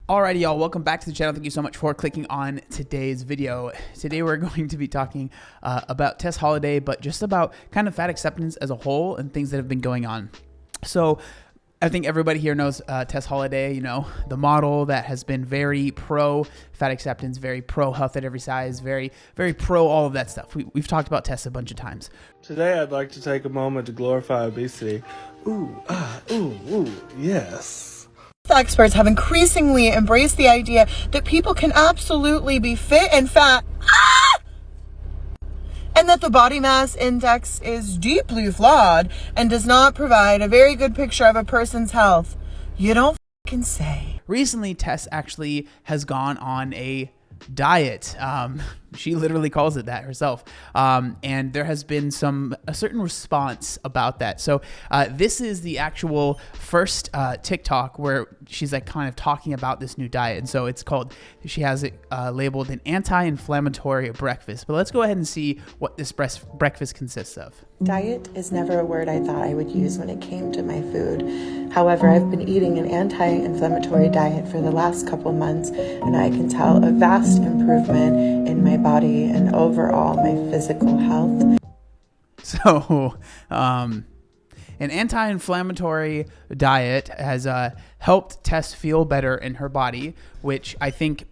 Alrighty, y'all, welcome back to the channel. Thank you so much for clicking on today's video. Today we're going to be talking about Tess Holiday, but just about kind of fat acceptance as a whole and things that have been going on. So I think everybody here knows Tess Holiday, you know, the model that has been very pro fat acceptance, very pro health at every size, very pro all of that stuff. We've talked about Tess a bunch of times. Today I'd like to take a moment to glorify obesity. Ooh, yes. Experts have increasingly embraced the idea that people can absolutely be fit and fat, and that the body mass index is deeply flawed and does not provide a very good picture of a person's health. You don't fucking say. Recently, Tess actually has gone on a diet. She literally calls it that herself. And there has been a certain response about that. So this is the actual first TikTok where she's like kind of talking about this new diet. And so it's called, she has it labeled an anti-inflammatory breakfast. But let's go ahead and see what this breakfast consists of. Diet is never a word I thought I would use when it came to my food. However, I've been eating an anti-inflammatory diet for the last couple months, and I can tell a vast improvement in my body and overall my physical health. So, an anti-inflammatory diet has helped Tess feel better in her body, which I think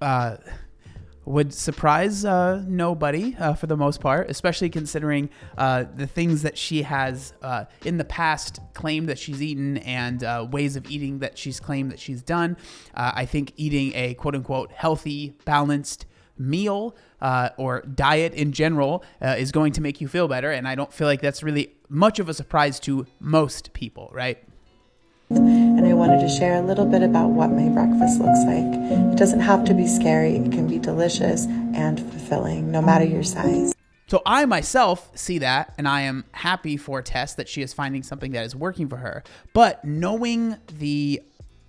would surprise nobody for the most part, especially considering the things that she has in the past claimed that she's eaten and ways of eating that she's claimed that she's done. I think eating a quote-unquote healthy, balanced meal or diet in general is going to make you feel better, and I don't feel like that's really much of a surprise to most people, right? And I wanted to share a little bit about what my breakfast looks like. It doesn't have to be scary. It can be delicious and fulfilling, no matter your size. So I myself see that, and I am happy for Tess that she is finding something that is working for her. But knowing the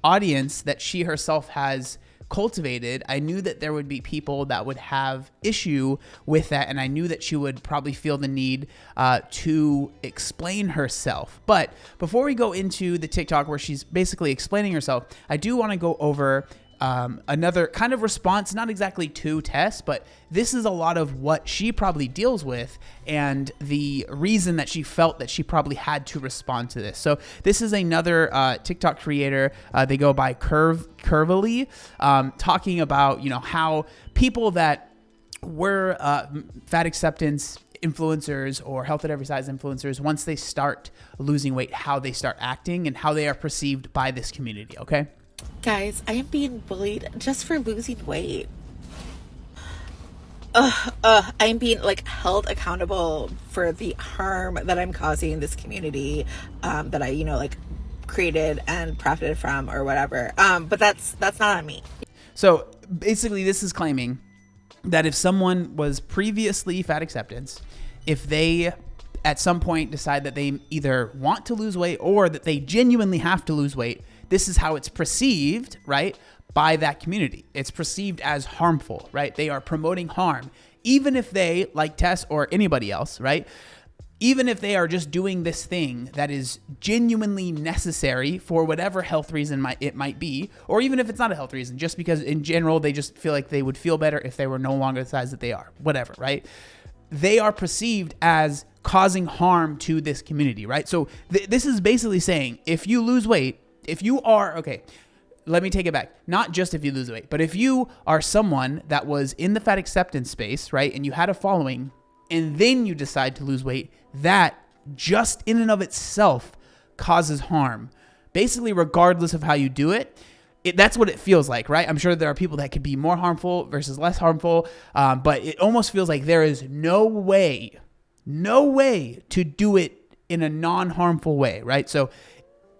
audience that she herself has cultivated, I knew that there would be people that would have issue with that, and I knew that she would probably feel the need to explain herself. But before we go into the TikTok where she's basically explaining herself, I do want to go over another kind of response, not exactly to Tess, but this is a lot of what she probably deals with and the reason that she felt that she probably had to respond to this. So this is another TikTok creator. They go by Curvily, talking about, you know, how people that were fat acceptance influencers or health at every size influencers, once they start losing weight, how they start acting and how they are perceived by this community. Okay. Guys, I am being bullied just for losing weight. I'm being held accountable for the harm that I'm causing this community that I, created and profited from or whatever. But that's not on me. So basically this is claiming that if someone was previously fat acceptance, if they at some point decide that they either want to lose weight or that they genuinely have to lose weight, this is how it's perceived, right, by that community. It's perceived as harmful, right? They are promoting harm, even if they, like Tess or anybody else, right? Even if they are just doing this thing that is genuinely necessary for whatever health reason it might be, or even if it's not a health reason, just because in general they just feel like they would feel better if they were no longer the size that they are, whatever, right? They are perceived as causing harm to this community, right? So this is basically saying if you lose weight, if you are, okay, let me take it back. Not just if you lose weight, but if you are someone that was in the fat acceptance space, right, and you had a following, and then you decide to lose weight, that just in and of itself causes harm. Basically, regardless of how you do it, that's what it feels like, right? I'm sure there are people that could be more harmful versus less harmful, but it almost feels like there is no way to do it in a non-harmful way, right? So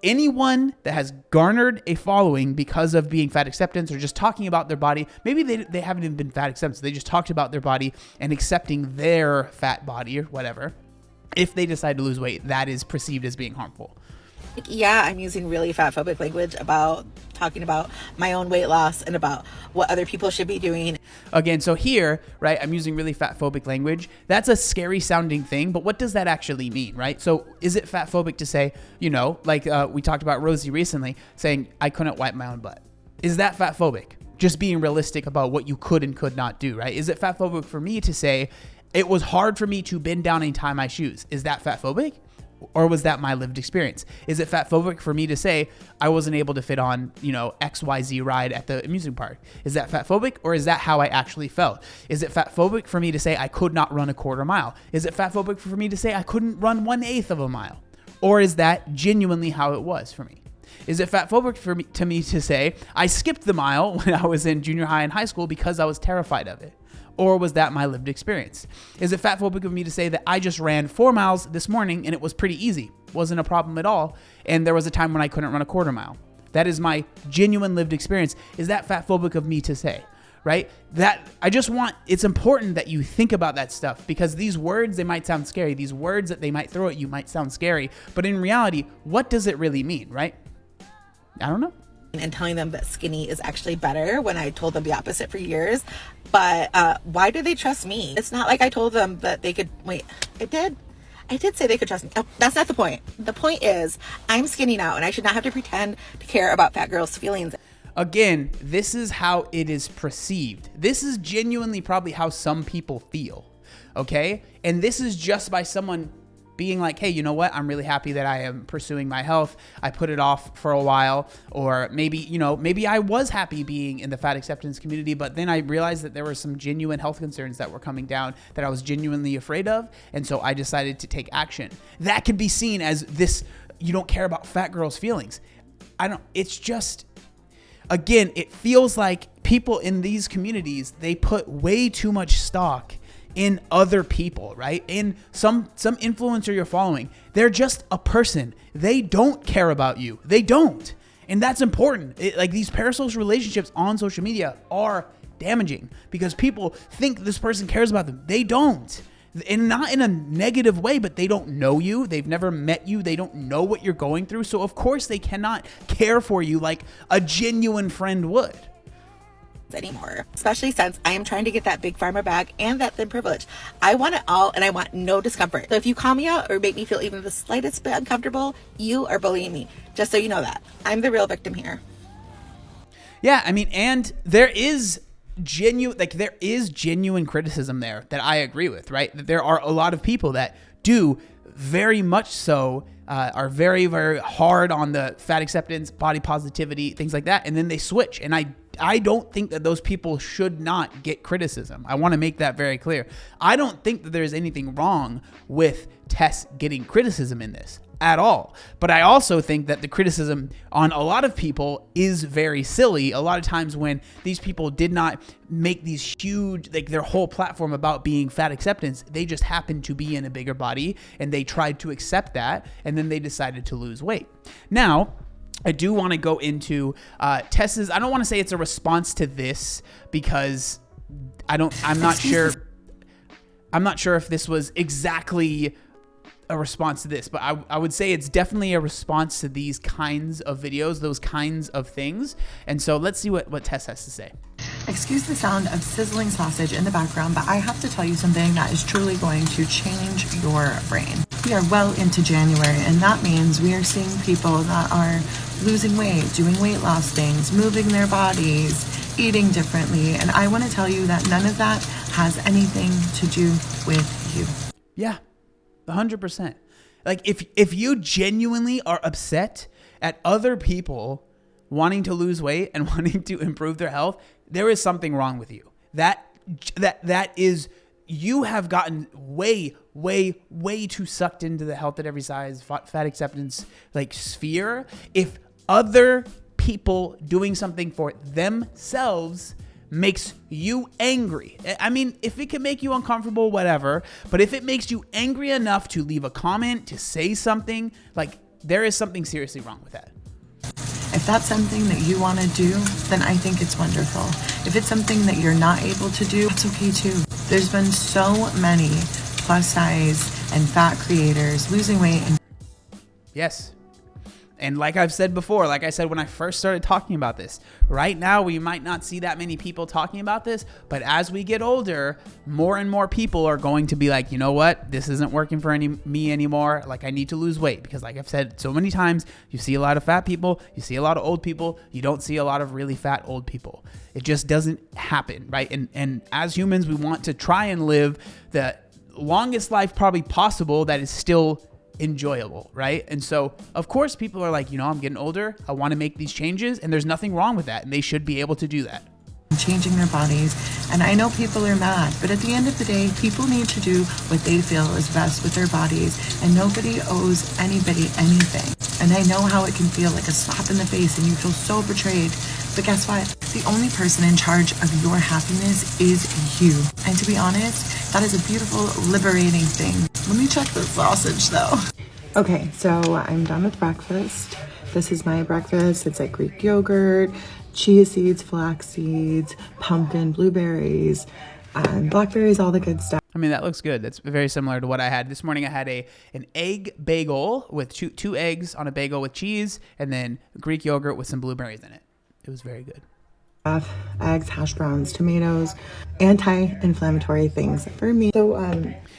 anyone that has garnered a following because of being fat acceptance or just talking about their body, maybe they haven't even been fat acceptance, they just talked about their body and accepting their fat body or whatever. If they decide to lose weight, that is perceived as being harmful. Yeah, I'm using really fat phobic language about talking about my own weight loss and about what other people should be doing. Again, so here, right, I'm using really fat phobic language. That's a scary sounding thing, but what does that actually mean, right? So is it fat phobic to say, like we talked about Rosie recently saying, I couldn't wipe my own butt? Is that fat phobic? just being realistic about what you could and could not do, right? Is it fat phobic for me to say it was hard for me to bend down and tie my shoes? Is that fat phobic? Or was that my lived experience? Is it fat phobic for me to say I wasn't able to fit on, XYZ ride at the amusement park? Is that fat phobic, or is that how I actually felt? Is it fat phobic for me to say I could not run a quarter mile? Is it fat phobic for me to say I couldn't run 1/8 of a mile? Or is that genuinely how it was for me? Is it fat phobic for me to say I skipped the mile when I was in junior high and high school because I was terrified of it? Or was that my lived experience? Is it fat phobic of me to say that I just ran 4 miles this morning and it was pretty easy, wasn't a problem at all, and there was a time when I couldn't run a quarter mile? That is my genuine lived experience. Is that fat phobic of me to say, right? It's important that you think about that stuff, because these words, they might sound scary. These words that they might throw at you might sound scary, but in reality, what does it really mean, right? I don't know. And telling them that skinny is actually better when I told them the opposite for years. But why do they trust me? It's not like I told them that they could, wait, I did say they could trust me. Oh, that's not the point. The point is I'm skinny now and I should not have to pretend to care about fat girls' feelings. Again, this is how it is perceived. This is genuinely probably how some people feel, okay? And this is just by someone being like, hey, you know what? I'm really happy that I am pursuing my health. I put it off for a while. Or maybe I was happy being in the fat acceptance community, but then I realized that there were some genuine health concerns that were coming down that I was genuinely afraid of. And so I decided to take action. That could be seen as this, you don't care about fat girls' feelings. It's just, again, it feels like people in these communities, they put way too much stock in other people, right? In some influencer you're following, they're just a person. They don't care about you. They don't. And that's important. These parasocial relationships on social media are damaging because people think this person cares about them. They don't. And not in a negative way, but they don't know you. They've never met you. They don't know what you're going through. So of course they cannot care for you like a genuine friend would. Anymore, especially since I am trying to get that big pharma bag and that thin privilege. I want it all and I want no discomfort. So if you call me out or make me feel even the slightest bit uncomfortable, you are bullying me. Just so you know that. I'm the real victim here. Yeah, and there is genuine criticism there that I agree with, right? That there are a lot of people that do very much so are very, very hard on the fat acceptance, body positivity, things like that, and then they switch. And I don't think that those people should not get criticism. I want to make that very clear. I don't think that there's anything wrong with Tess getting criticism in this at all. But I also think that the criticism on a lot of people is very silly. A lot of times when these people did not make these huge, their whole platform about being fat acceptance, they just happened to be in a bigger body and they tried to accept that and then they decided to lose weight. Now, I do want to go into Tess's, I don't want to say it's a response to this because I'm not sure if this was exactly a response to this, but I would say it's definitely a response to these kinds of videos, those kinds of things. And so let's see what Tess has to say. Excuse the sound of sizzling sausage in the background, but I have to tell you something that is truly going to change your brain. We are well into January, and that means we are seeing people that are losing weight, doing weight loss things, moving their bodies, eating differently. And I want to tell you that none of that has anything to do with you. Yeah, 100%. If you genuinely are upset at other people wanting to lose weight and wanting to improve their health, there is something wrong with you. That is, you have gotten way too sucked into the health at every size, fat acceptance, sphere. If other people doing something for themselves makes you angry, if it can make you uncomfortable, whatever, but if it makes you angry enough to leave a comment, to say something, there is something seriously wrong with that. If that's something that you want to do, then I think it's wonderful. If it's something that you're not able to do, it's okay too. There's been so many plus size and fat creators losing weight. Yes. And like I've said before, like I said when I first started talking about this, right now we might not see that many people talking about this, but as we get older, more and more people are going to be like, you know what, this isn't working for me anymore. Like I need to lose weight, because like I've said so many times, you see a lot of fat people, you see a lot of old people, you don't see a lot of really fat old people. It just doesn't happen, right? And as humans, we want to try and live the longest life probably possible that is still enjoyable, right? And so of course people are like, you know, I'm getting older, I want to make these changes, and there's nothing wrong with that, and they should be able to do that. Changing their bodies. And I know people are mad, but at the end of the day, people need to do what they feel is best with their bodies, and nobody owes anybody anything. And I know how it can feel like a slap in the face and you feel so betrayed. But guess what? The only person in charge of your happiness is you. And to be honest, that is a beautiful, liberating thing. Let me check the sausage though. Okay, so I'm done with breakfast. This is my breakfast. It's like Greek yogurt, chia seeds, flax seeds, pumpkin, blueberries, blackberries, all the good stuff. I mean, that looks good. That's very similar to what I had this morning. I had an egg bagel with two eggs on a bagel with cheese, and then Greek yogurt with some blueberries in it. It was very good. Eggs, hash browns, tomatoes, anti-inflammatory things for me. So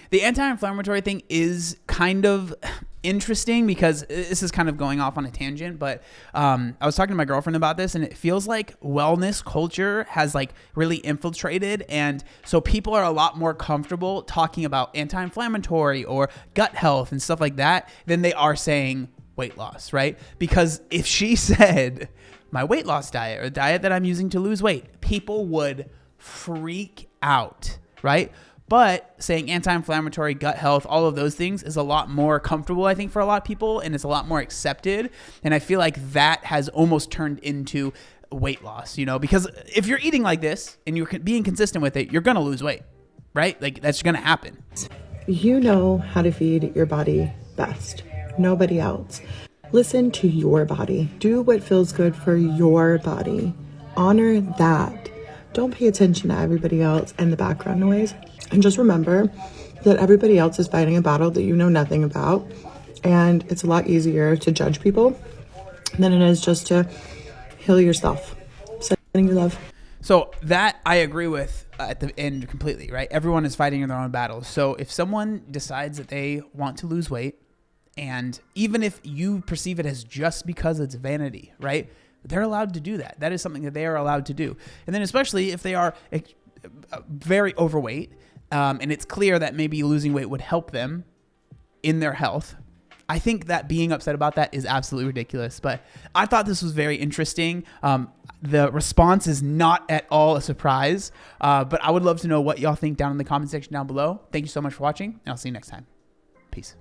the anti-inflammatory thing is kind of interesting, because this is kind of going off on a tangent, but I was talking to my girlfriend about this, and it feels like wellness culture has like really infiltrated, and so people are a lot more comfortable talking about anti-inflammatory or gut health and stuff like that than they are saying weight loss, right? Because if she said my weight loss diet, or the diet that I'm using to lose weight, people would freak out, right? But saying anti-inflammatory, gut health, all of those things is a lot more comfortable, I think, for a lot of people, and it's a lot more accepted. And I feel like that has almost turned into weight loss, you know, because if you're eating like this and you're being consistent with it, you're going to lose weight, right? Like that's going to happen. you know how to feed your body best. Nobody else. Listen to your body. Do what feels good for your body. Honor that. Don't pay attention to everybody else and the background noise. And just remember that everybody else is fighting a battle that you know nothing about. And it's a lot easier to judge people than it is just to heal yourself. Sending you love. So that I agree with at the end completely, right? Everyone is fighting in their own battles. So if someone decides that they want to lose weight, and even if you perceive it as just because it's vanity, right? They're allowed to do that. That is something that they are allowed to do. And then especially if they are very overweight, and it's clear that maybe losing weight would help them in their health, I think that being upset about that is absolutely ridiculous. But I thought this was very interesting. The response is not at all a surprise, but I would love to know what y'all think down in the comment section down below. Thank you so much for watching, and I'll see you next time. Peace.